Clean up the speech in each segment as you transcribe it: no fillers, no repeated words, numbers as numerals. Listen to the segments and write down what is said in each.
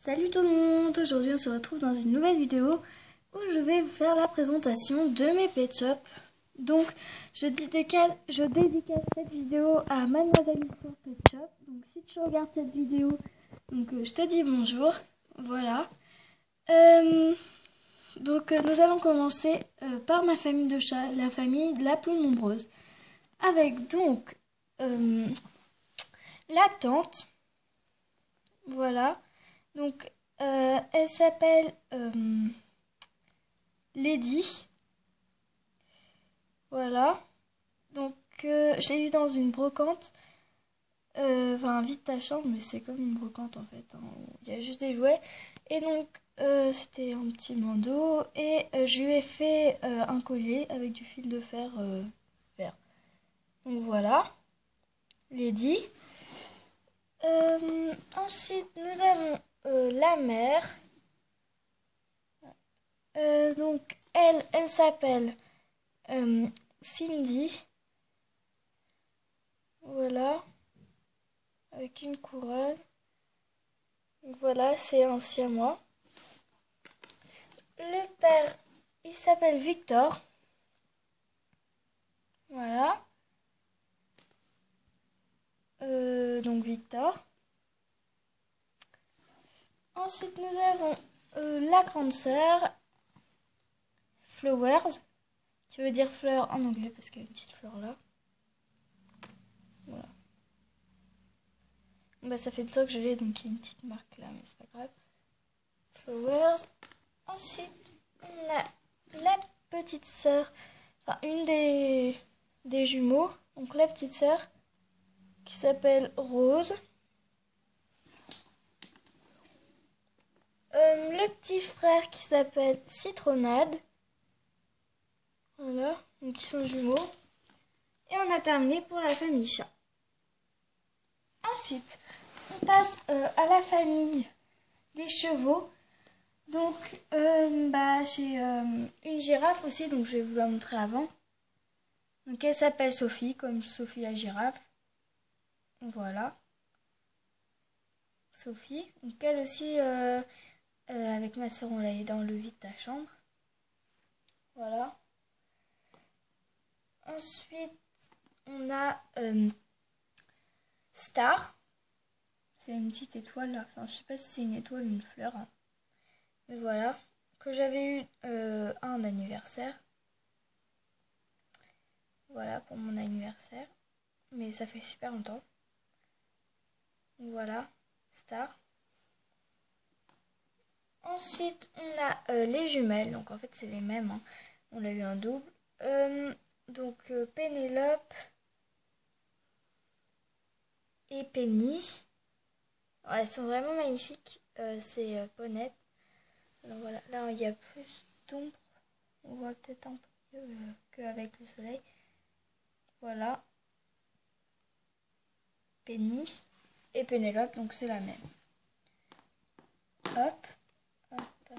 Salut tout le monde, aujourd'hui on se retrouve dans une nouvelle vidéo où je vais vous faire la présentation de mes pet shops. Donc je dédicace cette vidéo à Mademoiselle Histoire Pet Shop. Donc si tu regardes cette vidéo, je te dis bonjour. Voilà. Nous allons commencer par ma famille de chats, la famille la plus nombreuse. Avec donc la tante. Voilà. Donc, elle s'appelle Lady. Voilà. Donc, j'ai eu dans une brocante. Enfin, vide ta chambre, mais c'est comme une brocante en fait. Hein. Il y a juste des jouets. Et donc, c'était un petit bandeau. Et je lui ai fait un collier avec du fil de fer vert. Donc, voilà. Lady. Ensuite, nous avons la mère. Donc, elle s'appelle Cindy. Voilà. Avec une couronne. Donc, voilà, c'est un siamois. Le père, il s'appelle Victor. Voilà. Donc, Victor. Ensuite, nous avons la grande sœur. Flowers, qui veut dire fleur en anglais parce qu'il y a une petite fleur là. Voilà. Bah, ça fait le temps que je l'ai, donc il y a une petite marque là, mais c'est pas grave. Flowers. Ensuite, on a la petite sœur, enfin une des jumeaux, donc la petite sœur qui s'appelle Rose. Le petit frère qui s'appelle Citronnade. Voilà, donc ils sont jumeaux. Et on a terminé pour la famille chat. Ensuite, on passe à la famille des chevaux. Donc, j'ai une girafe aussi, donc je vais vous la montrer avant. Donc, elle s'appelle Sophie, comme Sophie la girafe. Voilà. Sophie. Donc, elle aussi, avec ma soeur, on l'a dans le vide ta chambre. Voilà. Ensuite, on a Star. C'est une petite étoile là. Enfin, je sais pas si c'est une étoile ou une fleur. Hein. Mais voilà. Que j'avais eu un anniversaire. Voilà pour mon anniversaire. Mais ça fait super longtemps. Voilà. Star. Ensuite, on a les jumelles. Donc en fait, c'est les mêmes. Hein. On a eu un double. Pénélope et Penny. Ouais, elles sont vraiment magnifiques. C'est Ponette. Alors voilà, là il y a plus d'ombre. On voit peut-être un peu mieux qu'avec le soleil. Voilà. Penny et Pénélope, donc c'est la même. Hop. Hop.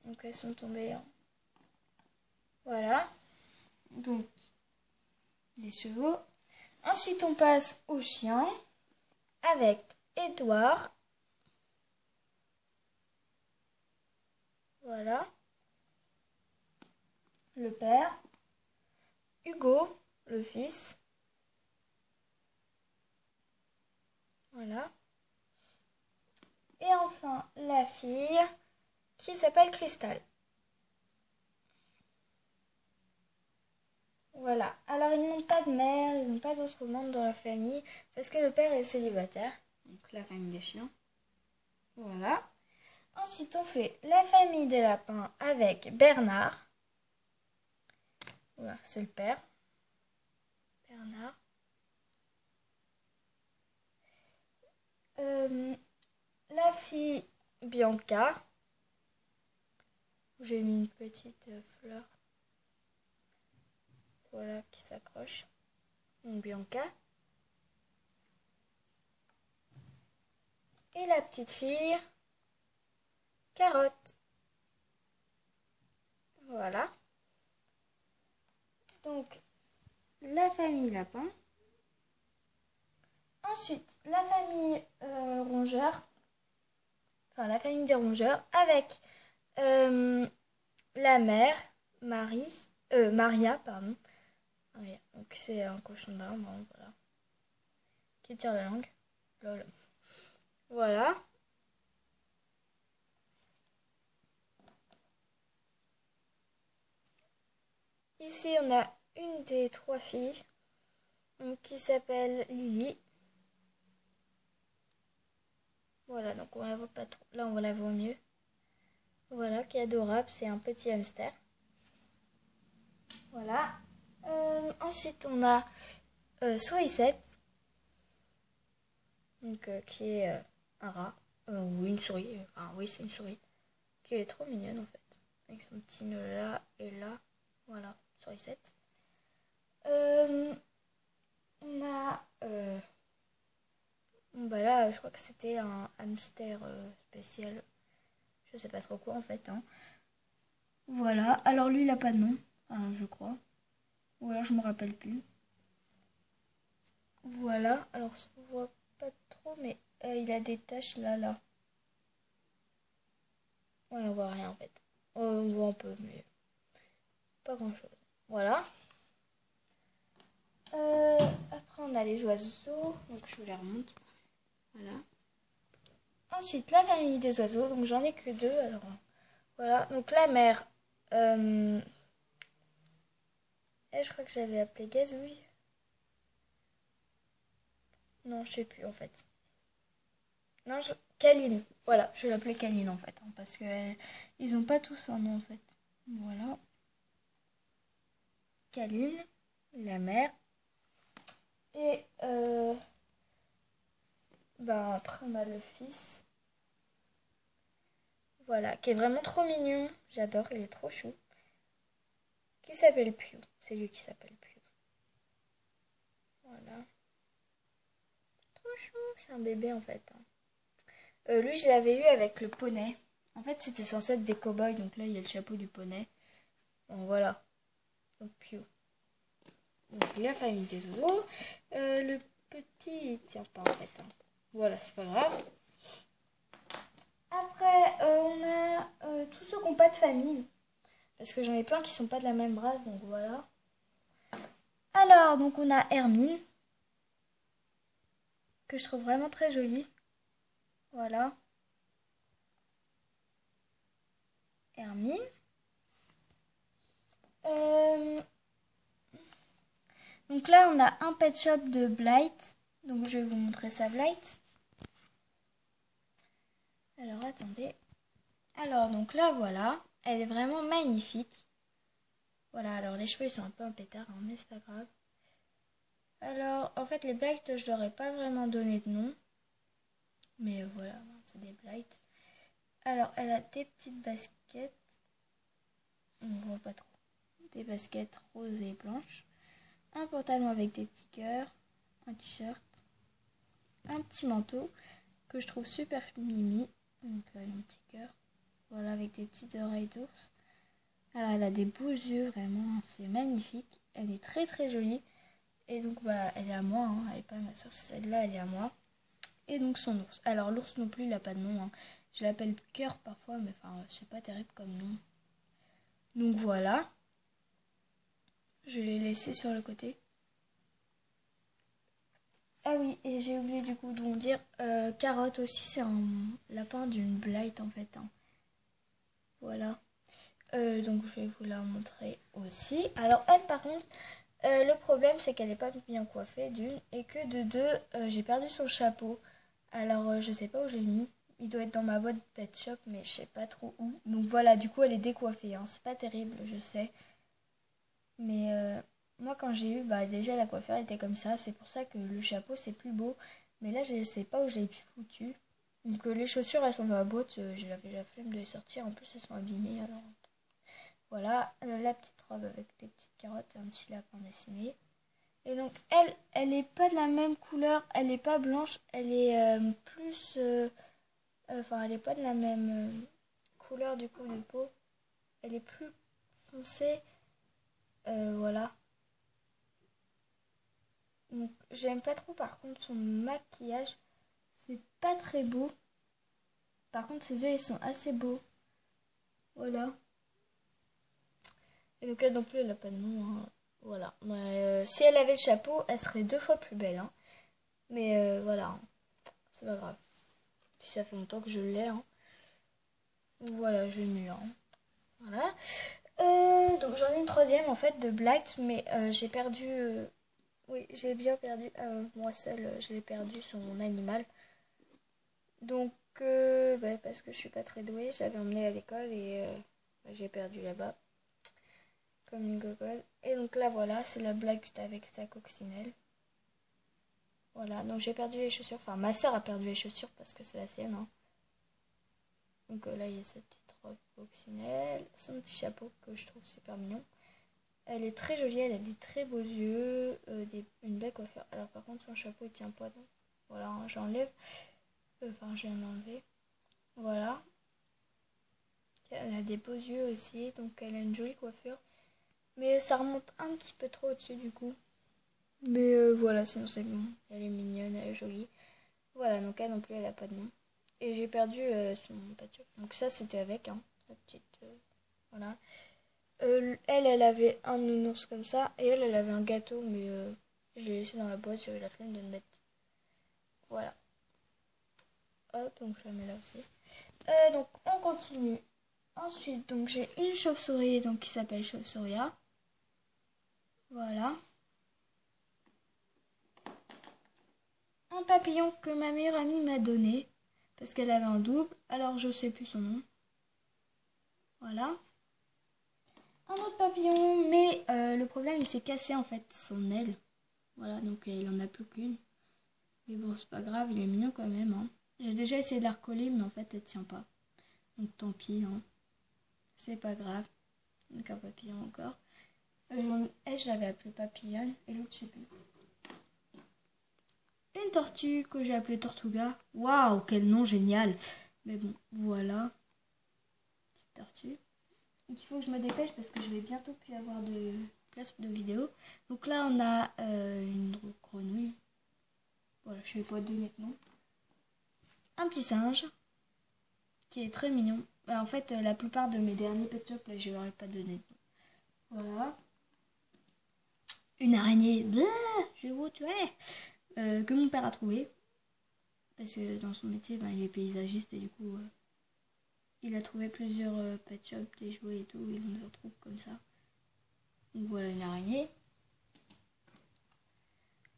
Donc elles sont tombées. Hein. Voilà. Donc les chevaux. Ensuite on passe aux chiens avec Edouard. Voilà. Le père. Hugo, le fils. Voilà. Et enfin, la fille qui s'appelle Cristal. Voilà. Alors, ils n'ont pas de mère, ils n'ont pas d'autres membres dans la famille parce que le père est célibataire. Donc, la famille des chiens. Voilà. Ensuite, on fait la famille des lapins avec Bernard. Voilà, c'est le père. Bernard. La fille Bianca. J'ai mis une petite fleur. Voilà, qui s'accroche. Donc Bianca. Et la petite fille Carotte. Voilà. Donc, la famille lapin. Ensuite, la famille rongeur. enfin la famille des rongeurs, avec la mère, Maria, pardon. Maria. Donc c'est un cochon d'Inde, hein, voilà. Qui tire la langue. Lol. Voilà. Ici, on a une des 3 filles qui s'appelle Lily. Voilà, donc on la voit pas trop. Là, on la voit mieux. Voilà, qui est adorable. C'est un petit hamster. Voilà. Ensuite, on a Sourisette. Donc, qui est un rat. Ou une souris. Enfin, oui, c'est une souris. Qui est trop mignonne, en fait. Avec son petit nœud là et là. Voilà, Sourisette. On a... bah là, je crois que c'était un hamster spécial. Je sais pas trop quoi en fait. Hein. Voilà. Alors lui, il a pas de nom, je crois. Ou alors je me rappelle plus. Voilà. Alors on voit pas trop, mais il a des taches là, là. Ouais, on voit rien en fait. On voit un peu, mais pas grand chose. Voilà. Après, on a les oiseaux. Donc je vous les remonte. Voilà. Ensuite, la famille des oiseaux. Donc j'en ai que 2. Alors voilà. Donc la mère. Et je crois que j'avais appelé Gazouille. Non, je sais plus en fait. Non, Kaline. Voilà, je l'appelais Kaline en fait. Hein, parce que ils ont pas tous un nom en fait. Voilà. Kaline, la mère. Et ben après on a le fils. Voilà, qui est vraiment trop mignon. J'adore, il est trop chou. Qui s'appelle Piu. C'est lui qui s'appelle Piu. Voilà. Trop chou, c'est un bébé en fait. Hein. Lui, je l'avais eu avec le poney. En fait, c'était censé être des cow-boys, donc là, il y a le chapeau du poney. Bon, voilà. Donc, Piu. Donc, la famille des oiseaux. Le petit, il tient pas en fait. Hein. Voilà, c'est pas grave. Après, on a tous ceux qui n'ont pas de famille. Parce que j'en ai plein qui sont pas de la même race, donc voilà. Alors, donc on a Hermine. Que je trouve vraiment très jolie. Voilà. Hermine. Donc là, on a un pet shop de Blight. Donc je vais vous montrer ça, Blight. Alors, attendez. Alors, donc là, voilà. Elle est vraiment magnifique. Voilà, alors les cheveux, ils sont un peu un pétard, hein, mais c'est pas grave. Alors, en fait, les Blight, je leur ai pas vraiment donné de nom. Mais voilà, c'est des Blight. Alors, elle a des petites baskets. On ne voit pas trop. Des baskets roses et blanches. Un pantalon avec des petits cœurs. Un t-shirt. Un petit manteau que je trouve super mimi. Donc, un petit cœur. Voilà, avec des petites oreilles d'ours. Alors, elle a des beaux yeux, vraiment. C'est magnifique. Elle est très très jolie. Et donc, bah, elle est à moi. Hein. Elle n'est pas à ma soeur, c'est celle-là, elle est à moi. Et donc, son ours. Alors, l'ours non plus, il n'a pas de nom. Hein. Je l'appelle cœur parfois, mais enfin, c'est pas terrible comme nom. Donc, voilà. Je l'ai laissé sur le côté. Ah oui, et j'ai oublié du coup de vous dire, Carotte aussi, c'est un lapin d'une Blight en fait. Hein. Voilà. Donc je vais vous la montrer aussi. Alors elle par contre, le problème c'est qu'elle n'est pas bien coiffée d'une et que de deux, j'ai perdu son chapeau. Alors je sais pas où je l'ai mis. Il doit être dans ma boîte pet shop mais je sais pas trop où. Donc voilà, du coup elle est décoiffée. Hein. C'est pas terrible, je sais. Mais moi quand j'ai eu, bah déjà la coiffure était comme ça. C'est pour ça que le chapeau c'est plus beau. Mais là je sais pas où je l'ai foutu. Donc les chaussures elles sont dans la boîte. J'ai la flemme de les sortir. En plus elles sont abîmées alors. Voilà, la petite robe avec des petites carottes et un petit lapin dessiné. Et donc, elle est pas de la même couleur, elle est pas blanche, elle est plus... Enfin, elle est pas de la même couleur du coup de peau. Elle est plus foncée. Voilà. Donc, j'aime pas trop par contre son maquillage. C'est pas très beau. Par contre, ses yeux, ils sont assez beaux. Voilà. Et donc elle non plus, elle n'a pas de nom. Hein. Voilà. Mais, si elle avait le chapeau, elle serait 2 fois plus belle. Hein. Mais voilà, hein. C'est pas grave. Puis ça fait longtemps que je l'ai. Hein. Voilà, je l'ai mis là. Hein. Voilà. Donc j'en ai une troisième en fait de Black, mais j'ai perdu. Oui, j'ai bien perdu. Moi seule, je l'ai perdu son animal. Donc parce que je suis pas très douée, je l'avais emmené à l'école et j'ai perdu là-bas. Comme une gogole. Et donc là voilà, c'est la Black avec sa coccinelle. Voilà, donc j'ai perdu les chaussures. Enfin, ma soeur a perdu les chaussures parce que c'est la sienne. Hein. Donc là, il y a sa petite robe coccinelle, son petit chapeau que je trouve super mignon. Elle est très jolie, elle a des très beaux yeux, une belle coiffure. Alors par contre, son chapeau, il tient pas. Donc voilà, hein, j'enlève. Enfin, je viens de l'enlever. Voilà. Elle a des beaux yeux aussi, donc elle a une jolie coiffure. Mais ça remonte un petit peu trop au-dessus du coup. Mais voilà, sinon c'est bon. Elle est mignonne, elle est jolie. Voilà, donc elle non plus, elle a pas de nom. Et j'ai perdu son pâture. Donc ça, c'était avec, hein, la petite... voilà. Elle avait un nounours comme ça. Et elle avait un gâteau, mais je l'ai laissé dans la boîte, j'avais la flemme de le mettre. Voilà. Hop, donc je la mets là aussi. Donc on continue. Ensuite, donc j'ai une chauve-souris donc, qui s'appelle Chauve-souria. Voilà. Un papillon que ma meilleure amie m'a donné. Parce qu'elle avait un double. Alors je sais plus son nom. Voilà. Un autre papillon, mais le problème il s'est cassé en fait son aile. Voilà, donc il en a plus qu'une. Mais bon, c'est pas grave, il est mignon quand même. Hein. J'ai déjà essayé de la recoller, mais en fait elle tient pas. Donc tant pis, hein. C'est pas grave. Donc un papillon encore. Elle, je l'avais appelée papillonne, et l'autre, je sais plus. Une tortue que j'ai appelée Tortuga. Waouh, quel nom génial! Mais bon, voilà. Petite tortue. Donc il faut que je me dépêche parce que je vais bientôt plus avoir de place de vidéo. Donc là on a une grenouille. Voilà, je ne vais pas donner de nom. Un petit singe qui est très mignon. En fait, la plupart de mes derniers pet shop, là, je leur ai pas donné de nom. Voilà. Une araignée. Blah, je vais vous tuer. Que mon père a trouvé. Parce que dans son métier, ben, il est paysagiste et du coup, il a trouvé plusieurs pet shops, des jouets et tout. Il en retrouve comme ça. Donc voilà une araignée.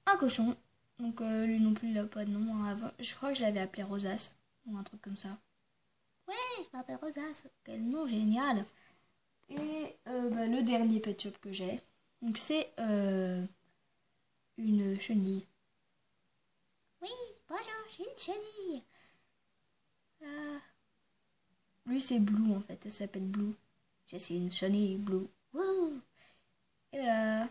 Un cochon. Donc lui non plus il n'a pas de nom. Hein. Avant, je crois que je l'avais appelé Rosas. Ou un truc comme ça. Ouais, je m'appelle Rosas. Quel nom génial. Et le dernier pet shop que j'ai. Donc c'est une chenille. Oui, bonjour, je suis une chenille. Lui c'est Blue en fait. Elle s'appelle Blue. Je suis une chenille Blue. Wouh. Et voilà.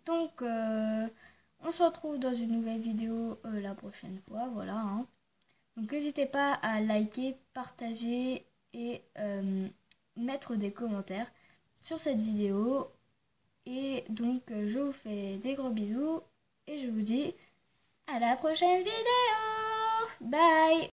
Donc, on se retrouve dans une nouvelle vidéo la prochaine fois. Voilà. Hein. Donc, n'hésitez pas à liker, partager et mettre des commentaires sur cette vidéo. Et donc, je vous fais des gros bisous et je vous dis à la prochaine vidéo. Bye!